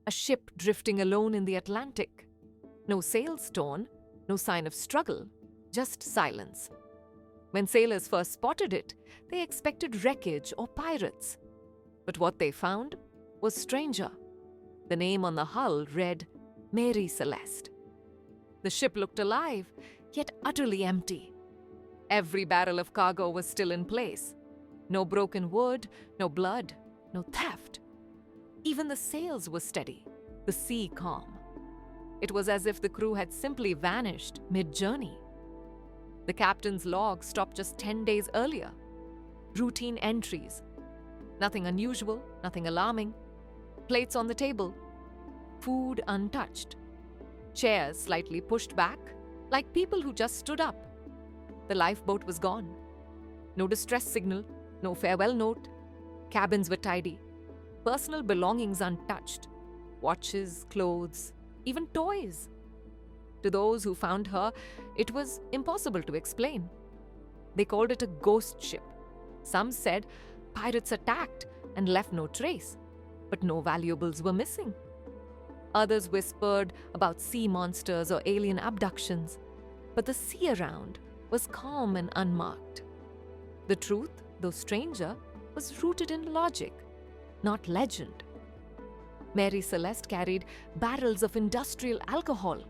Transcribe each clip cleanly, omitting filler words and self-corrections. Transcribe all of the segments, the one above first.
a ship drifting alone in the Atlantic. No sails torn, no sign of struggle, just silence. When sailors first spotted it, they expected wreckage or pirates. But what they found was stranger. The name on the hull read Mary Celeste. The ship looked alive, yet utterly empty. Every barrel of cargo was still in place. No broken wood, no blood, no theft. Even the sails were steady, the sea calm. It was as if the crew had simply vanished mid-journey. The captain's log stopped just 10 days earlier. Routine entries. Nothing unusual, nothing alarming. Plates on the table. Food untouched. Chairs slightly pushed back, like people who just stood up. The lifeboat was gone. No distress signal, no farewell note. Cabins were tidy. Personal belongings untouched. Watches, clothes, even toys. To those who found her, it was impossible to explain. They called it a ghost ship. Some said pirates attacked and left no trace, but no valuables were missing. Others whispered about sea monsters or alien abductions, but the sea around was calm and unmarked. The truth, though stranger, was rooted in logic, not legend. Mary Celeste carried barrels of industrial alcohol,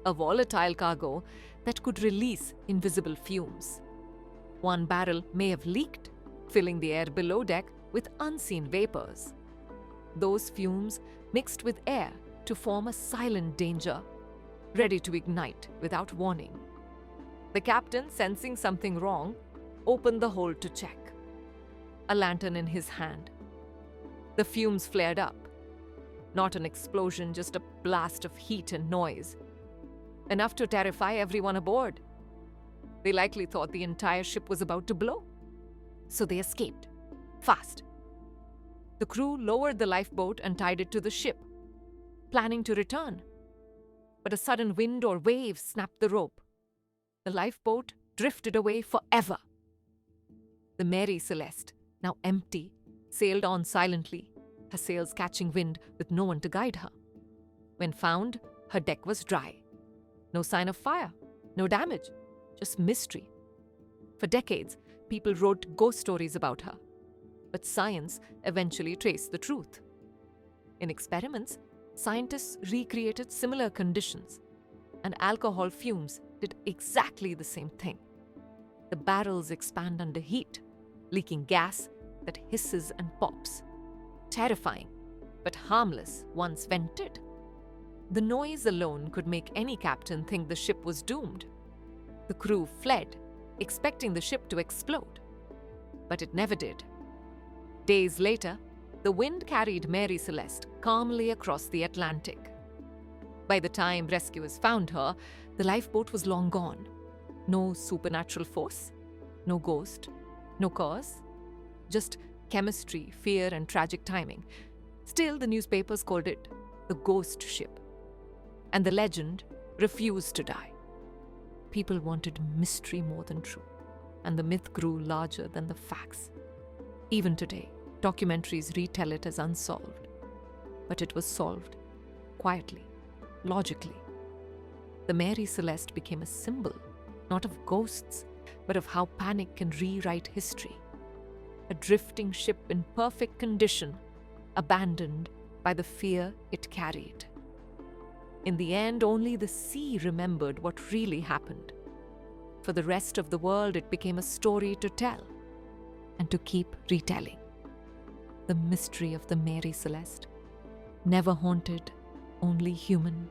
a volatile cargo that could release invisible fumes. One barrel may have leaked, filling the air below deck with unseen vapors. Those fumes mixed with air to form a silent danger, ready to ignite without warning. The captain, sensing something wrong, opened the hold to check. A lantern in his hand. The fumes flared up. Not an explosion, just a blast of heat and noise. Enough to terrify everyone aboard. They likely thought the entire ship was about to blow. So they escaped. Fast. The crew lowered the lifeboat and tied it to the ship, planning to return. But a sudden wind or wave snapped the rope. The lifeboat drifted away forever. The Mary Celeste, now empty, sailed on silently, her sails catching wind with no one to guide her. When found, her deck was dry. No sign of fire, no damage, just mystery. For decades, people wrote ghost stories about her, but science eventually traced the truth. In experiments, scientists recreated similar conditions, and alcohol fumes did exactly the same thing. The barrels expand under heat, leaking gas that hisses and pops. Terrifying, but harmless once vented. The noise alone could make any captain think the ship was doomed. The crew fled, expecting the ship to explode. But it never did. Days later, the wind carried Mary Celeste calmly across the Atlantic. By the time rescuers found her, the lifeboat was long gone. No supernatural force, no ghost, no cause, just chemistry, fear, and tragic timing. Still, the newspapers called it the ghost ship. And the legend refused to die. People wanted mystery more than truth, and the myth grew larger than the facts. Even today, documentaries retell it as unsolved. But it was solved quietly, logically. The Mary Celeste became a symbol, not of ghosts, but of how panic can rewrite history. A drifting ship in perfect condition, abandoned by the fear it carried. In the end, only the sea remembered what really happened. For the rest of the world, it became a story to tell and to keep retelling. The mystery of the Mary Celeste, never haunted, only human